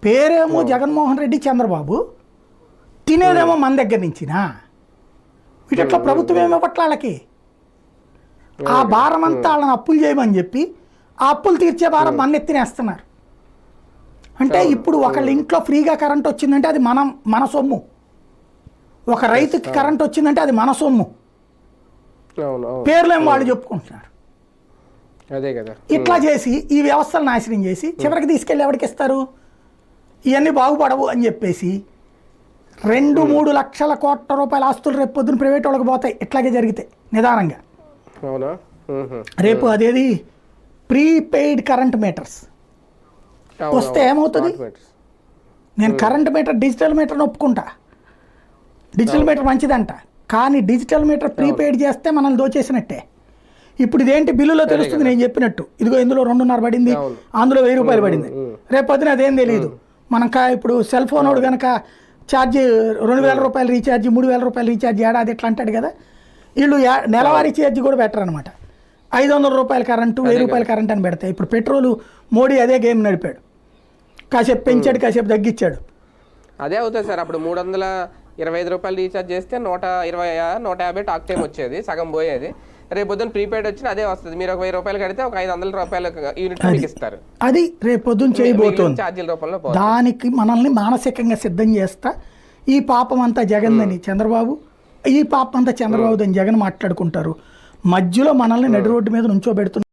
పేరేమో జగన్మోహన్ రెడ్డి చంద్రబాబు, తినేదేమో మన దగ్గర నుంచినా. వీటిట్లో ప్రభుత్వం ఏమో పట్ల వాళ్ళకి ఆ భారం అంతా వాళ్ళని అప్పులు చేయమని చెప్పి ఆ అప్పులు తీర్చే భారం మన ఎత్తినేస్తున్నారు. అంటే ఇప్పుడు ఒకళ్ళ ఇంట్లో ఫ్రీగా కరెంట్ వచ్చిందంటే అది మన సొమ్ము, ఒక రైతుకి కరెంట్ వచ్చిందంటే అది మన సొమ్ము. పేర్లేమో వాళ్ళు చెప్పుకుంటున్నారు. అదే కదా. ఇట్లా చేసి ఈ వ్యవస్థలు నాశనం చేసి చివరికి తీసుకెళ్ళి ఎవరికి ఇస్తారు? ఇవన్నీ బాగుపడవు అని చెప్పేసి 2-3 లక్షల కోట్ల రూపాయల ఆస్తులు రేపు పొద్దున ప్రైవేట్ వాళ్ళకి పోతాయి. ఇట్లాగే జరిగితే నిదానంగా. రేపు అదేది ప్రీపెయిడ్ కరెంట్ మీటర్స్ వస్తే ఏమవుతుంది? నేను కరెంట్ మీటర్ డిజిటల్ మీటర్ని ఒప్పుకుంటా, డిజిటల్ మీటర్ మంచిదంట. కానీ డిజిటల్ మీటర్ ప్రీపెయిడ్ చేస్తే మనల్ని దోచేసినట్టే. ఇప్పుడు ఇదేంటి బిల్లులో తెలుస్తుంది, నేను చెప్పినట్టు ఇదిగో ఇందులో 2.5 పడింది, అందులో 1000 రూపాయలు పడింది. రేపు పొద్దున అదేం తెలియదు. మనం ఇప్పుడు సెల్ ఫోన్ వాడు కనుక ఛార్జ్ 2000 రూపాయలు రీఛార్జ్, 3000 రూపాయలు రీఛార్జ్ ఏడాది ఎట్లా అంటాడు కదా. వీళ్ళు నెలవారీ ఛార్జ్ కూడా బెటర్ అనమాట. 500 రూపాయల కరెంటు, 1000 రూపాయల కరెంట్ అని పెడతాయి. ఇప్పుడు పెట్రోలు మోడీ అదే గేమ్ నడిపాడు, కాసేపు పెంచాడు, కాసేపు తగ్గించాడు. అదే అవుతుంది సార్. అప్పుడు 325 రూపాయలు రీఛార్జ్ చేస్తే 120-150 టాక్ టైం వచ్చేది, సగం పోయేది. రేపు పొద్దున్న ప్రీపెయిడ్ వచ్చిన అదే వస్తుంది. మీరు ఒక 1000 రూపాయలు కడితే ఒక 500 రూపాయల యూనిట్ మీకు ఇస్తారు. అది రేపు పొద్దున్న చేయబోతోంది. ఛార్జీల రూపంలో దానికి మనల్ని మానసికంగా సిద్ధం చేస్తా. ఈ పాపం అంతా జగన్దని చంద్రబాబు, ఈ పాపం అంతా చంద్రబాబుదని జగన్ మాట్లాడుకుంటారు. మధ్యలో మనల్ని నడి రోడ్డు మీద నుంచోబెడుతున్నారు.